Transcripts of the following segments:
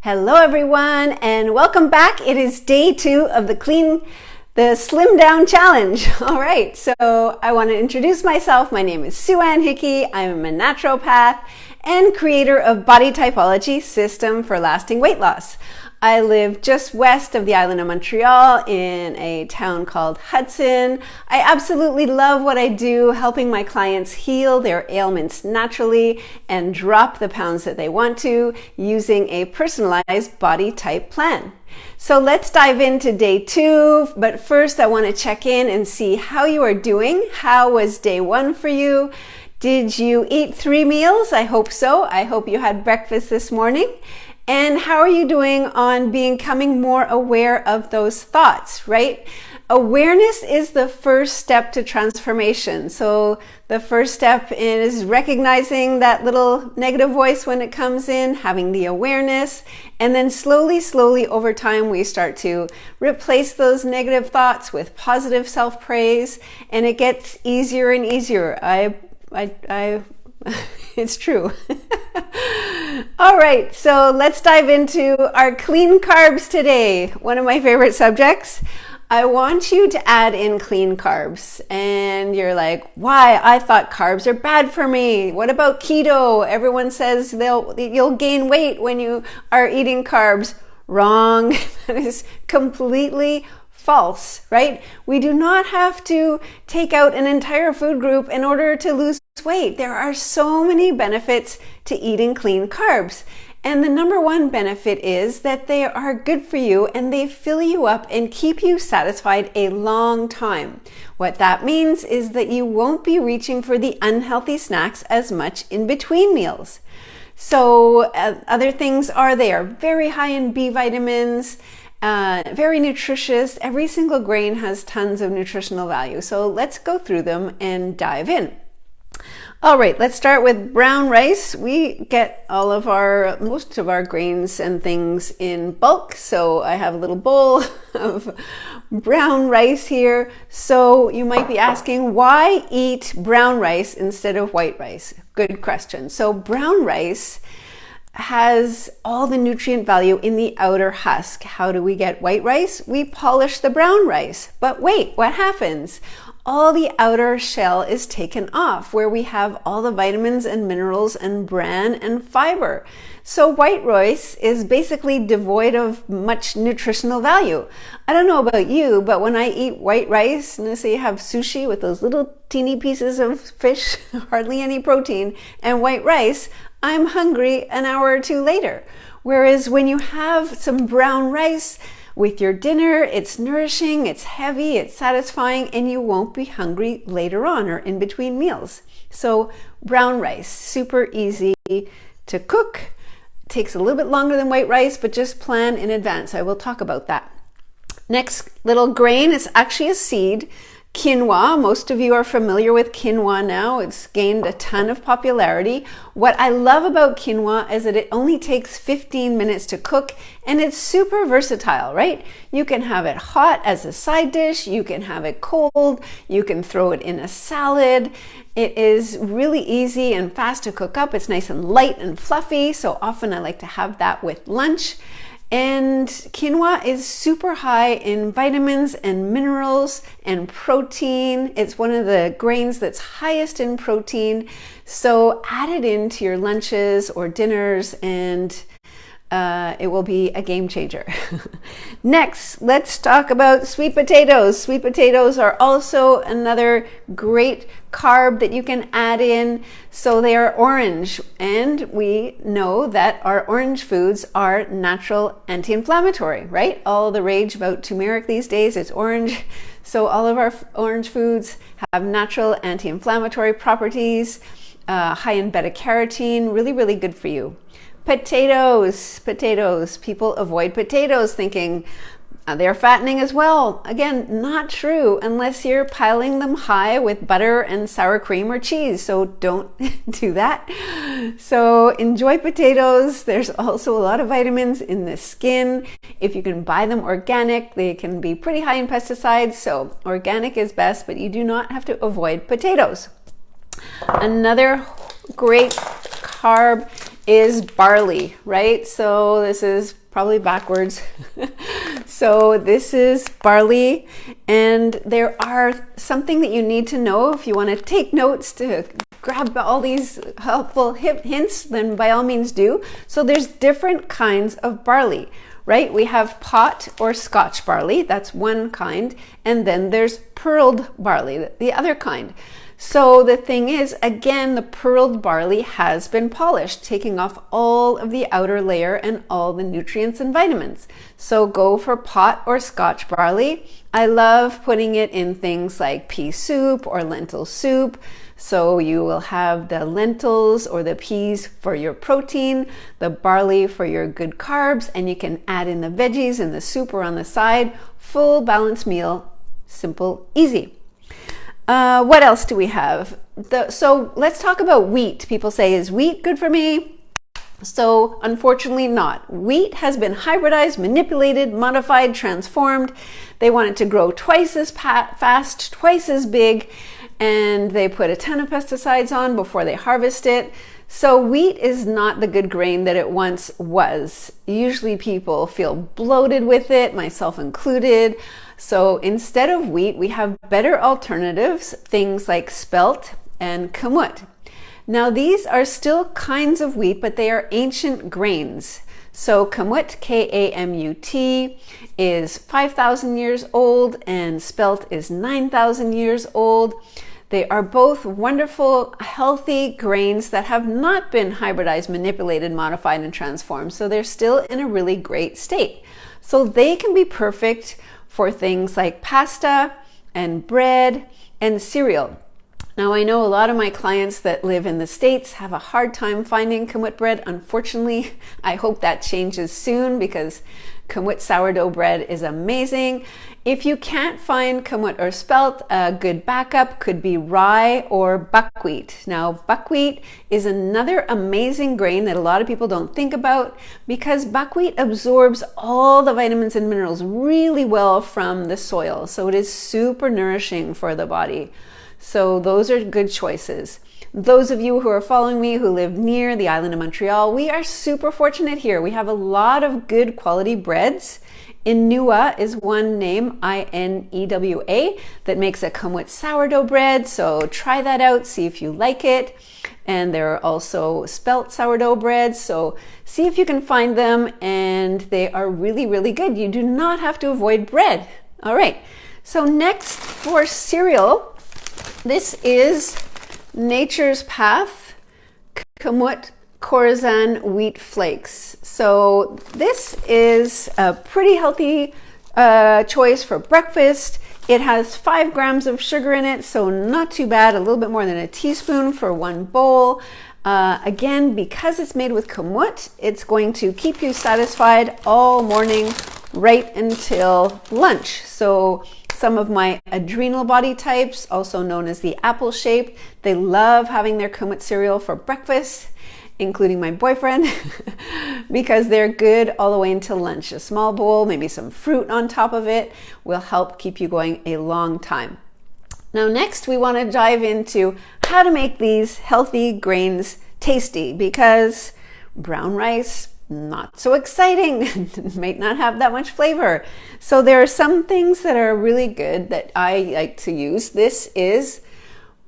Hello everyone and welcome back. It is day 2 of the Slim Down Challenge. All right, so I want to introduce myself. My name is Sue-Ann Hickey. I'm a naturopath and creator of Body Typology System for Lasting Weight Loss. I live just west of the island of Montreal in a town called Hudson. I absolutely love what I do, helping my clients heal their ailments naturally and drop the pounds that they want to using a personalized body type plan. So let's dive into day 2, but first I want to check in and see how you are doing. How was day 1 for you? Did you eat 3 meals? I hope so. I hope you had breakfast this morning. And how are you doing on becoming more aware of those thoughts, right? Awareness is the first step to transformation. So the first step is recognizing that little negative voice when it comes in, having the awareness, and then slowly over time, we start to replace those negative thoughts with positive self-praise, and it gets easier and easier. It's true. All right, so let's dive into our clean carbs today. One of my favorite subjects. I want you to add in clean carbs. And you're like, why? I thought carbs are bad for me. What about keto? Everyone says you'll gain weight when you are eating carbs. Wrong. That is completely false, right? We do not have to take out an entire food group in order to lose weight. There are so many benefits to eating clean carbs. And the number one benefit is that they are good for you and they fill you up and keep you satisfied a long time. What that means is that you won't be reaching for the unhealthy snacks as much in between meals. So other things are they are very high in B vitamins, very nutritious. Every single grain has tons of nutritional value. So let's go through them and dive in. All right, let's start with brown rice. We get most of our grains and things in bulk. So I have a little bowl of brown rice here. So you might be asking, why eat brown rice instead of white rice? Good question. So brown rice has all the nutrient value in the outer husk. How do we get white rice? We polish the brown rice. But wait, what happens? All the outer shell is taken off where we have all the vitamins and minerals and bran and fiber. So white rice is basically devoid of much nutritional value. I don't know about you, but when I eat white rice, and let's say you have sushi with those little teeny pieces of fish, hardly any protein, and white rice, I'm hungry an hour or two later. Whereas when you have some brown rice with your dinner, it's nourishing, it's heavy, it's satisfying, and you won't be hungry later on or in between meals. So brown rice, super easy to cook. Takes a little bit longer than white rice, but just plan in advance. I will talk about that. Next little grain is actually a seed. Quinoa. Most of you are familiar with quinoa now. It's gained a ton of popularity. What I love about quinoa is that it only takes 15 minutes to cook and it's super versatile, right? You can have it hot as a side dish. You can have it cold. You can throw it in a salad. It is really easy and fast to cook up. It's nice and light and fluffy. So often I like to have that with lunch. And quinoa is super high in vitamins and minerals and protein. It's one of the grains that's highest in protein. So add it into your lunches or dinners and it will be a game changer. Next, let's talk about sweet potatoes. Sweet potatoes are also another great carb that you can add in. So they are orange, and we know that our orange foods are natural anti-inflammatory, right? All the rage about turmeric these days, it's orange. So all of our orange foods have natural anti-inflammatory properties, high in beta-carotene, really good for you. Potatoes. People avoid potatoes thinking they're fattening as well. Again, not true unless you're piling them high with butter and sour cream or cheese. So don't do that. So enjoy potatoes. There's also a lot of vitamins in the skin. If you can buy them organic, they can be pretty high in pesticides. So organic is best, but you do not have to avoid potatoes. Another great carb is barley, right? So this is probably backwards. So this is barley, and there are something that you need to know if you want to take notes to grab all these helpful hints, then by all means do. So there's different kinds of barley, right? We have pot or Scotch barley, that's one kind, and then there's pearled barley, the other kind. So the thing is, again, the pearled barley has been polished, taking off all of the outer layer and all the nutrients and vitamins. So go for pot or Scotch barley. I love putting it in things like pea soup or lentil soup. So you will have the lentils or the peas for your protein, the barley for your good carbs, and you can add in the veggies in the soup or on the side. Full balanced meal, simple, easy. What else do we have? So let's talk about wheat. People say, is wheat good for me? So unfortunately not. Wheat has been hybridized, manipulated, modified, transformed. They want it to grow twice as fast, twice as big, and they put a ton of pesticides on before they harvest it. So wheat is not the good grain that it once was. Usually people feel bloated with it, myself included. So instead of wheat, we have better alternatives, things like spelt and kamut. Now these are still kinds of wheat, but they are ancient grains. So kamut, K-A-M-U-T, is 5,000 years old, and spelt is 9,000 years old. They are both wonderful, healthy grains that have not been hybridized, manipulated, modified, and transformed. So they're still in a really great state. So they can be perfect for things like pasta and bread and cereal. Now, I know a lot of my clients that live in the States have a hard time finding kamut bread. Unfortunately, I hope that changes soon because kamut sourdough bread is amazing. If you can't find kamut or spelt, a good backup could be rye or buckwheat. Now, buckwheat is another amazing grain that a lot of people don't think about because buckwheat absorbs all the vitamins and minerals really well from the soil. So it is super nourishing for the body. So those are good choices. Those of you who are following me who live near the island of Montreal, we are super fortunate here. We have a lot of good quality breads. Inewa is one name, I-N-E-W-A, that makes a kamut sourdough bread. So try that out, see if you like it. And there are also spelt sourdough breads. So see if you can find them, and they are really, really good. You do not have to avoid bread. All right. So next for cereal, this is Nature's Path Kamut Corazon Wheat Flakes. So this is a pretty healthy choice for breakfast. It has 5 grams of sugar in it, so not too bad, a little bit more than a teaspoon for one bowl. Again, because it's made with kamut, it's going to keep you satisfied all morning right until lunch. So some of my adrenal body types, also known as the apple shape, they love having their kamut cereal for breakfast, including my boyfriend, because they're good all the way until lunch. A small bowl, maybe some fruit on top of it, will help keep you going a long time. Now next, we want to dive into how to make these healthy grains tasty, because brown rice, not so exciting, might not have that much flavor. So there are some things that are really good that I like to use. This is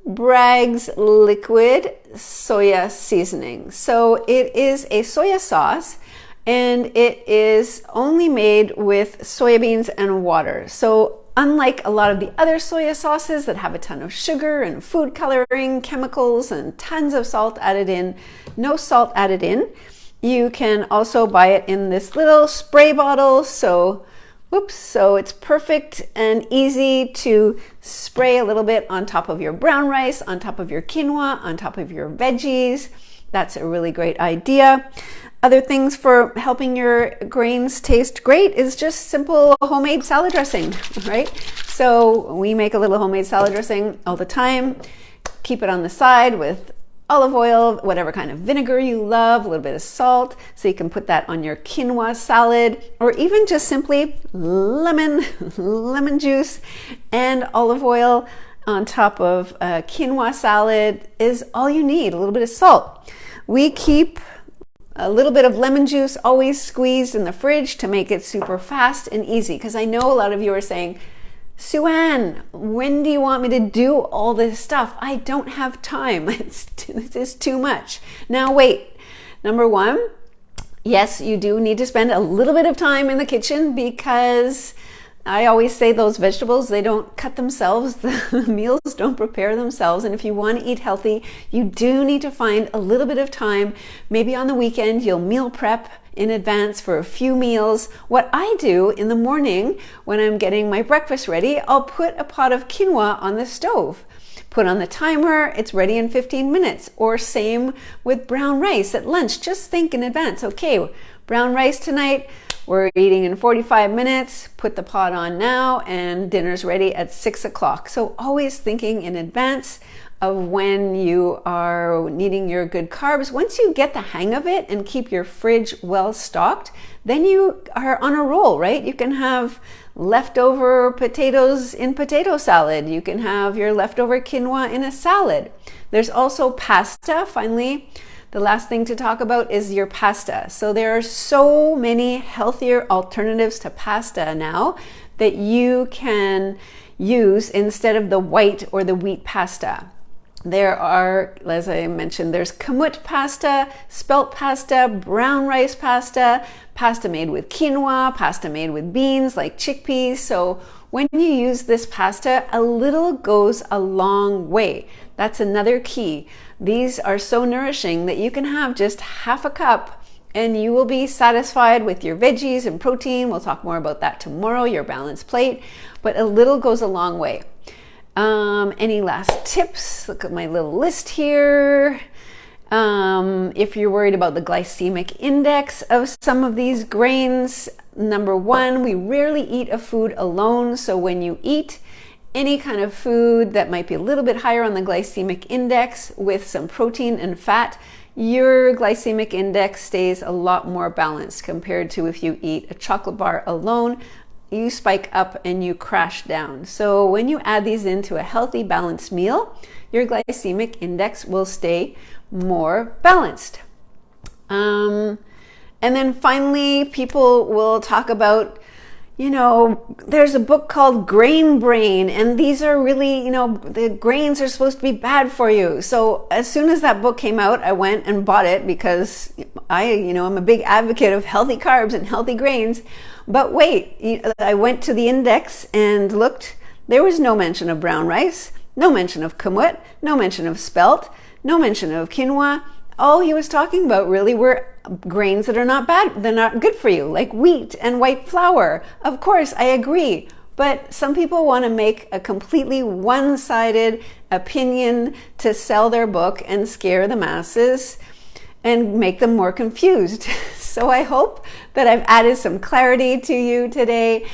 Bragg's liquid soya seasoning. So it is a soya sauce, and it is only made with soybeans and water. So unlike a lot of the other soya sauces that have a ton of sugar and food coloring, chemicals, and tons of salt added in, no salt added in. You can also buy it in this little spray bottle. So it's perfect and easy to spray a little bit on top of your brown rice, on top of your quinoa, on top of your veggies. That's a really great idea. Other things for helping your grains taste great is just simple homemade salad dressing, right? So we make a little homemade salad dressing all the time. Keep it on the side with olive oil, whatever kind of vinegar you love, a little bit of salt, so you can put that on your quinoa salad, or even just simply lemon juice and olive oil on top of a quinoa salad is all you need, a little bit of salt. We keep a little bit of lemon juice always squeezed in the fridge to make it super fast and easy. Because I know a lot of you are saying, Sue-Ann, when do you want me to do all this stuff? I don't have time. This is too much. Now wait, number one, yes, you do need to spend a little bit of time in the kitchen, because I always say those vegetables, they don't cut themselves. The meals don't prepare themselves. And if you want to eat healthy, you do need to find a little bit of time. Maybe on the weekend, you'll meal prep in advance for a few meals. What I do in the morning when I'm getting my breakfast ready, I'll put a pot of quinoa on the stove. Put on the timer, it's ready in 15 minutes. Or same with brown rice at lunch. Just think in advance. Okay, brown rice tonight, we're eating in 45 minutes. Put the pot on now and dinner's ready at 6 o'clock. So always thinking in advance of when you are needing your good carbs. Once you get the hang of it and keep your fridge well stocked, then you are on a roll, right? You can have leftover potatoes in potato salad. You can have your leftover quinoa in a salad. There's also pasta. Finally, the last thing to talk about is your pasta. So there are so many healthier alternatives to pasta now that you can use instead of the white or the wheat pasta. There are, as I mentioned, there's kamut pasta, spelt pasta, brown rice pasta, pasta made with quinoa, pasta made with beans like chickpeas. So when you use this pasta, a little goes a long way. That's another key. These are so nourishing that you can have just half a cup and you will be satisfied with your veggies and protein. We'll talk more about that tomorrow, your balanced plate, but a little goes a long way. Any last tips? Look at my little list here. If you're worried about the glycemic index of some of these grains, number one, we rarely eat a food alone. So when you eat any kind of food that might be a little bit higher on the glycemic index with some protein and fat, your glycemic index stays a lot more balanced compared to if you eat a chocolate bar alone. You spike up and you crash down. So when you add these into a healthy, balanced meal, your glycemic index will stay more balanced. And then finally, people will talk about, there's a book called Grain Brain, and these are really, the grains are supposed to be bad for you. So as soon as that book came out, I went and bought it because I'm a big advocate of healthy carbs and healthy grains. But wait, I went to the index and looked. There was no mention of brown rice, no mention of kamut, no mention of spelt, no mention of quinoa. All he was talking about really were grains that are not bad, they're not good for you, like wheat and white flour. Of course, I agree. But some people want to make a completely one-sided opinion to sell their book and scare the masses and make them more confused. So I hope that I've added some clarity to you today.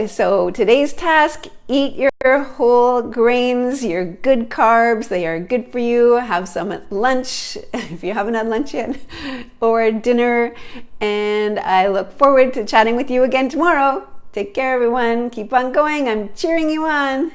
So today's task, eat your whole grains, your good carbs. They are good for you. Have some at lunch if you haven't had lunch yet, or dinner. And I look forward to chatting with you again tomorrow. Take care, everyone. Keep on going. I'm cheering you on.